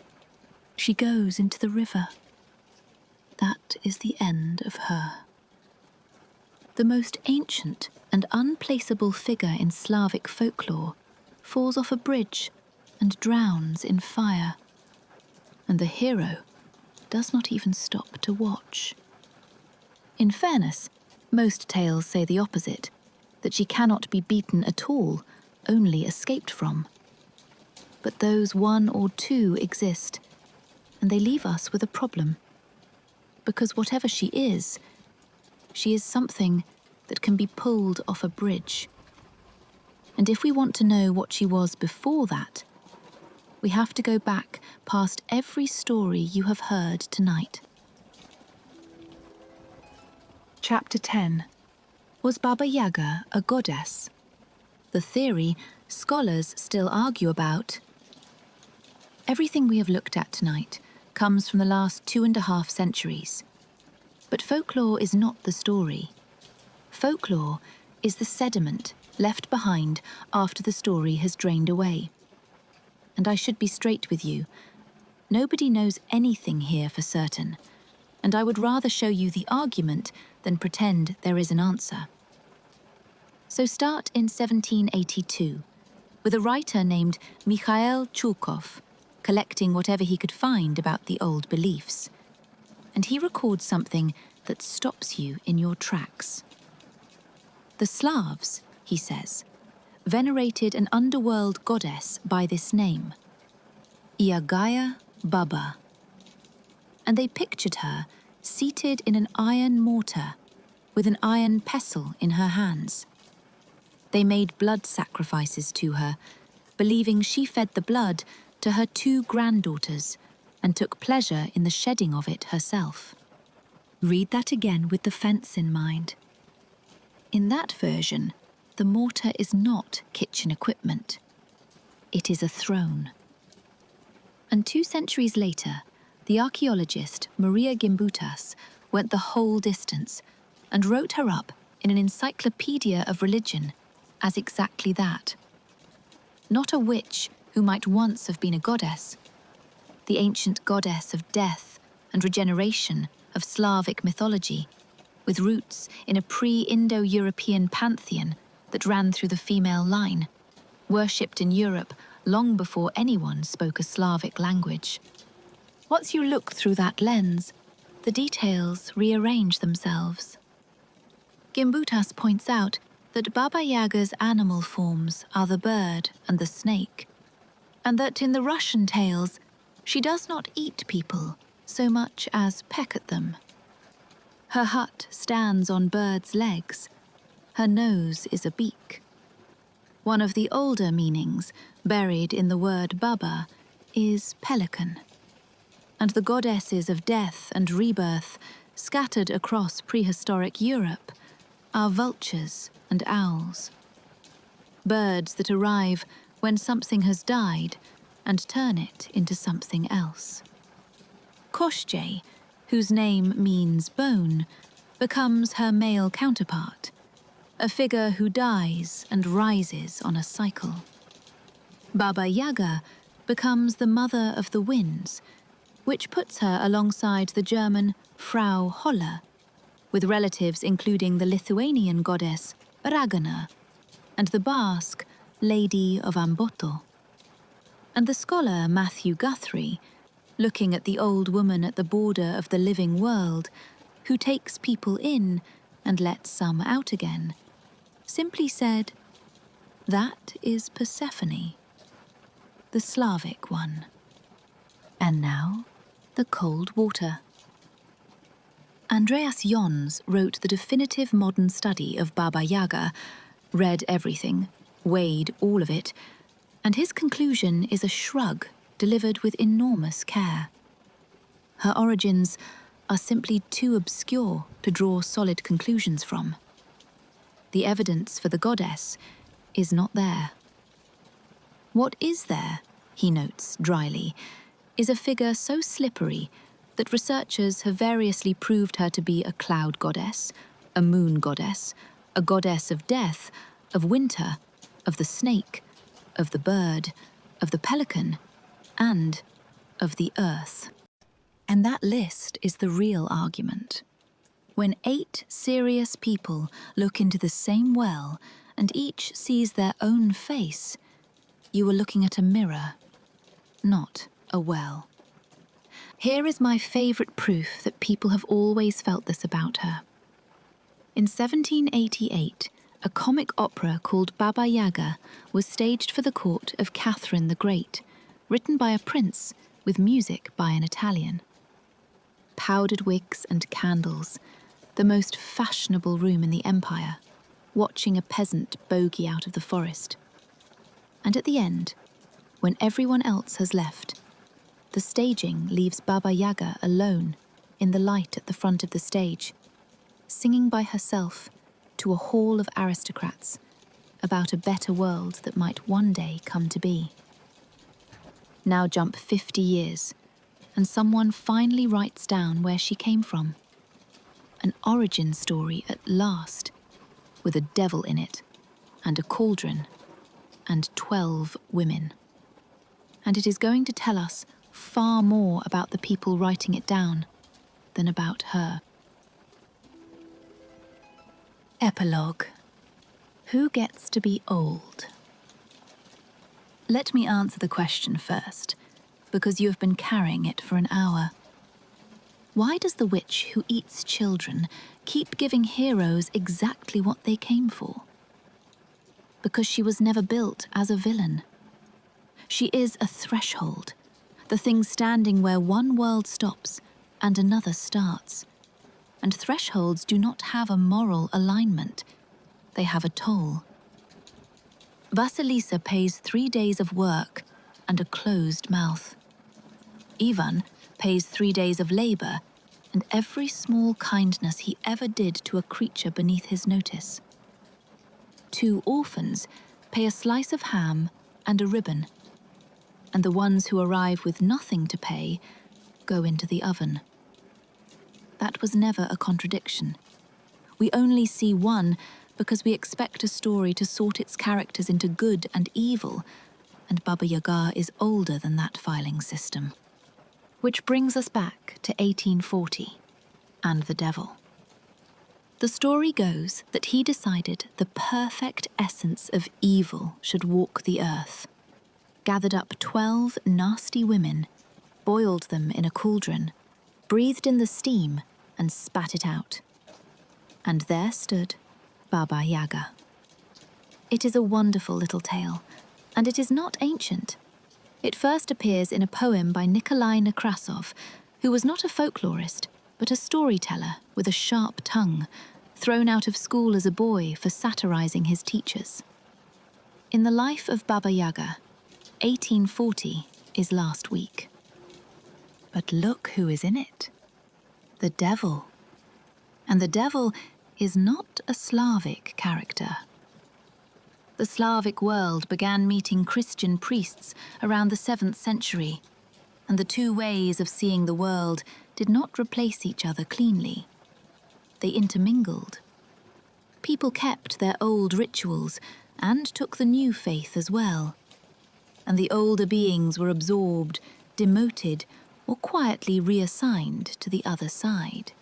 She goes into the river. That is the end of her. The most ancient and unplaceable figure in Slavic folklore falls off a bridge and drowns in fire. And the hero does not even stop to watch. In fairness, most tales say the opposite, that she cannot be beaten at all, only escaped from. But those one or two exist, and they leave us with a problem. Because whatever she is something that can be pulled off a bridge. And if we want to know what she was before that, we have to go back past every story you have heard tonight. Chapter 10. Was Baba Yaga a goddess? The theory scholars still argue about. Everything we have looked at tonight comes from the last 2.5 centuries. But folklore is not the story. Folklore is the sediment left behind after the story has drained away. And I should be straight with you. Nobody knows anything here for certain, and I would rather show you the argument than pretend there is an answer. So start in 1782, with a writer named Mikhail Chulkov, collecting whatever he could find about the old beliefs. And he records something that stops you in your tracks. The Slavs, he says, venerated an underworld goddess by this name, Iagaya Baba. And they pictured her seated in an iron mortar with an iron pestle in her hands. They made blood sacrifices to her, believing she fed the blood to her 2 granddaughters and took pleasure in the shedding of it herself. Read that again with the fence in mind. In that version, the mortar is not kitchen equipment. It is a throne. And 2 centuries later, the archaeologist Marya went the whole distance and wrote her up in an encyclopedia of religion as exactly that. Not a witch who might once have been a goddess, the ancient goddess of death and regeneration of Slavic mythology, with roots in a pre-Indo-European pantheon that ran through the female line, worshipped in Europe long before anyone spoke a Slavic language. Once you look through that lens, the details rearrange themselves. Gimbutas points out that Baba Yaga's animal forms are the bird and the snake, and that in the Russian tales, she does not eat people so much as peck at them. Her hut stands on birds' legs. Her nose is a beak. One of the older meanings, buried in the word Baba, is pelican. And the goddesses of death and rebirth, scattered across prehistoric Europe, are vultures and owls. Birds that arrive when something has died and turn it into something else. Koschei, whose name means bone, becomes her male counterpart, a figure who dies and rises on a cycle. Baba Yaga becomes the mother of the winds, which puts her alongside the German Frau Holle, with relatives including the Lithuanian goddess Ragana and the Basque Lady of Amboto. And the scholar Matthew Guthrie, looking at the old woman at the border of the living world, who takes people in and lets some out again, simply said, "That is Persephone, the Slavic one." And now, the cold water. Andreas Jons wrote the definitive modern study of Baba Yaga, read everything, weighed all of it, and his conclusion is a shrug delivered with enormous care. Her origins are simply too obscure to draw solid conclusions from. The evidence for the goddess is not there. What is there, he notes dryly, is a figure so slippery that researchers have variously proved her to be a cloud goddess, a moon goddess, a goddess of death, of winter, of the snake, of the bird, of the pelican, and of the earth. And that list is the real argument. When 8 serious people look into the same well and each sees their own face, you are looking at a mirror, not a well. Here is my favourite proof that people have always felt this about her. In 1788, a comic opera called Baba Yaga was staged for the court of Catherine the Great, written by a prince with music by an Italian. Powdered wigs and candles, the most fashionable room in the empire, watching a peasant bogey out of the forest. And at the end, when everyone else has left, the staging leaves Baba Yaga alone in the light at the front of the stage, singing by herself to a hall of aristocrats about a better world that might one day come to be. Now jump 50 years, and someone finally writes down where she came from. An origin story at last, with a devil in it, and a cauldron, and 12 women. And it is going to tell us far more about the people writing it down than about her. Epilogue. Who gets to be old? Let me answer the question first, because you have been carrying it for an hour. Why does the witch who eats children keep giving heroes exactly what they came for? Because she was never built as a villain. She is a threshold, the thing standing where one world stops and another starts. And thresholds do not have a moral alignment. They have a toll. Vasilisa pays 3 days of work and a closed mouth. Ivan pays 3 days of labor and every small kindness he ever did to a creature beneath his notice. 2 orphans pay a slice of ham and a ribbon, and the ones who arrive with nothing to pay go into the oven. That was never a contradiction. We only see one because we expect a story to sort its characters into good and evil, and Baba Yaga is older than that filing system. Which brings us back to 1840 and the devil. The story goes that he decided the perfect essence of evil should walk the earth, gathered up 12 nasty women, boiled them in a cauldron, breathed in the steam, and spat it out. And there stood Baba Yaga. It is a wonderful little tale, and it is not ancient. It first appears in a poem by Nikolai Nekrasov, who was not a folklorist, but a storyteller with a sharp tongue, thrown out of school as a boy for satirizing his teachers. In the life of Baba Yaga, 1840 is last week. But look who is in it. The devil. And the devil is not a Slavic character. The Slavic world began meeting Christian priests around the 7th century, and the 2 ways of seeing the world did not replace each other cleanly. They intermingled. People kept their old rituals and took the new faith as well. And the older beings were absorbed, demoted, or quietly reassigned to the other side.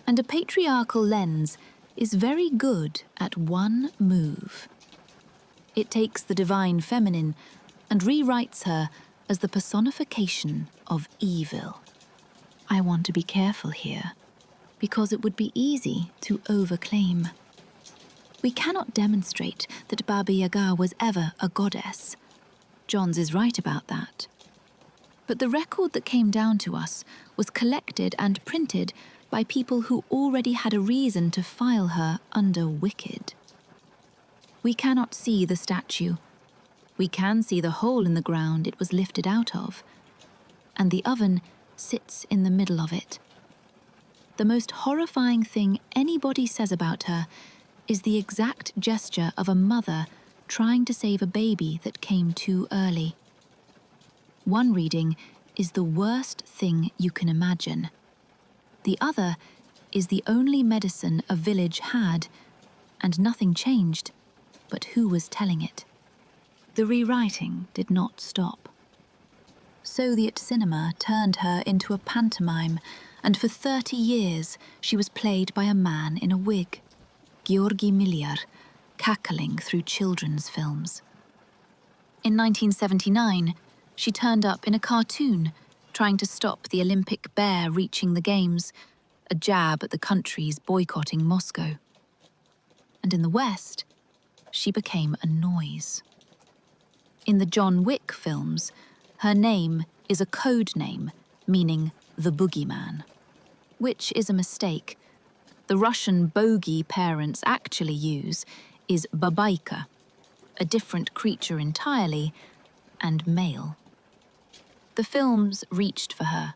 And a patriarchal lens is very good at one move. It takes the divine feminine and rewrites her as the personification of evil. I want to be careful here, because it would be easy to overclaim. We cannot demonstrate that Baba Yaga was ever a goddess. Johns is right about that. But the record that came down to us was collected and printed by people who already had a reason to file her under wicked. We cannot see the statue. We can see the hole in the ground it was lifted out of, and the oven sits in the middle of it. The most horrifying thing anybody says about her is the exact gesture of a mother trying to save a baby that came too early. One reading is the worst thing you can imagine. The other is the only medicine a village had, and nothing changed, but who was telling it. The rewriting did not stop. Soviet cinema turned her into a pantomime, and for 30 years she was played by a man in a wig, Georgy Milyar, cackling through children's films. In 1979, she turned up in a cartoon, trying to stop the Olympic bear reaching the Games, a jab at the countries boycotting Moscow. And in the West, she became a noise. In the John Wick films, her name is a code name meaning the boogeyman, which is a mistake. The Russian bogey parents actually use is Babaika, a different creature entirely, and male. The films reached for her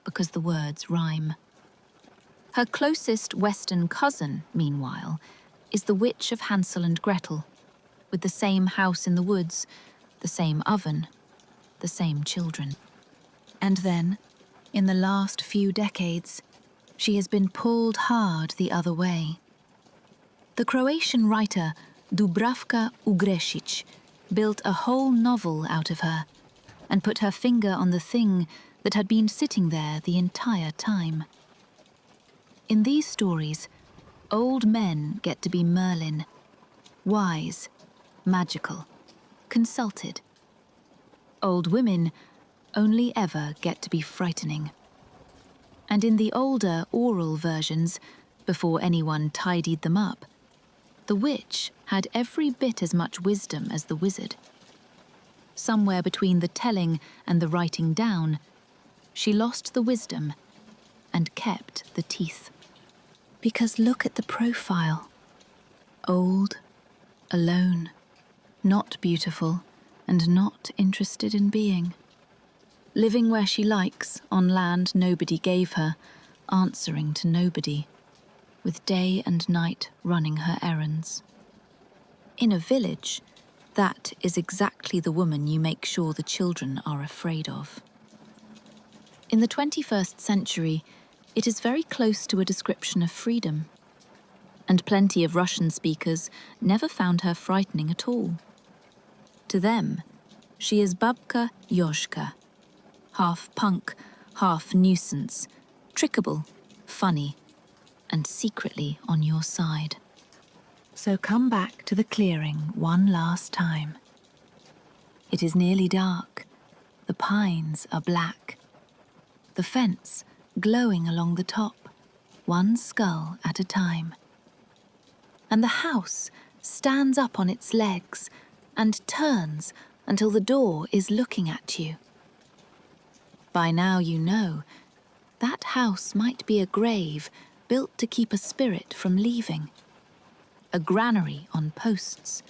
because the words rhyme. Her closest Western cousin, meanwhile, is the Witch of Hansel and Gretel, with the same house in the woods, the same oven, the same children. And then, in the last few decades, she has been pulled hard the other way. The Croatian writer Dubravka Ugrešić built a whole novel out of her and put her finger on the thing that had been sitting there the entire time. In these stories, old men get to be Merlin, wise, magical, consulted. Old women only ever get to be frightening. And in the older oral versions, before anyone tidied them up, the witch had every bit as much wisdom as the wizard. Somewhere between the telling and the writing down, she lost the wisdom and kept the teeth. Because look at the profile. Old, alone, not beautiful, and not interested in being. Living where she likes, on land nobody gave her, answering to nobody, with day and night running her errands. In a village, that is exactly the woman you make sure the children are afraid of. In the 21st century, it is very close to a description of freedom, and plenty of Russian speakers never found her frightening at all. To them, she is Babka Yoshka, half punk, half nuisance, trickable, funny, and secretly on your side. So come back to the clearing one last time. It is nearly dark. The pines are black. The fence glowing along the top, one skull at a time. And the house stands up on its legs and turns until the door is looking at you. By now you know that house might be a grave built to keep a spirit from leaving, a granary on posts,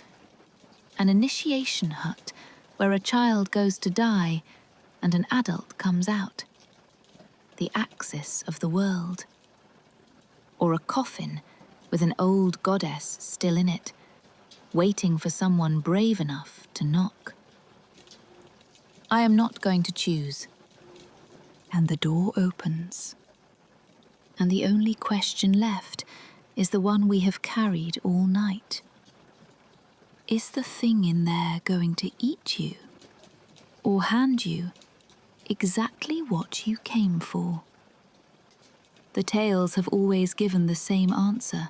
an initiation hut where a child goes to die and an adult comes out, the axis of the world, or a coffin with an old goddess still in it, waiting for someone brave enough to knock. I am not going to choose. And the door opens. And the only question left is the one we have carried all night. Is the thing in there going to eat you, or hand you exactly what you came for? The tales have always given the same answer,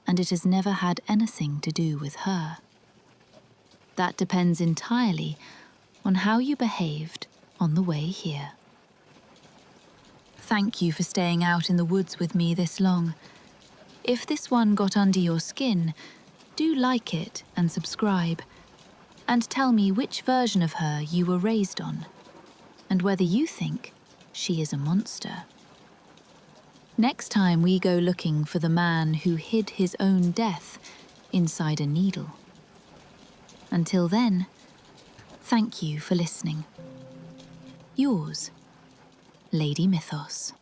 and it has never had anything to do with her. That depends entirely on how you behaved on the way here. Thank you for staying out in the woods with me this long. If this one got under your skin, do like it and subscribe, and tell me which version of her you were raised on, and whether you think she is a monster. Next time we go looking for the man who hid his own death inside a needle. Until then, thank you for listening. Yours, Lady Mythos.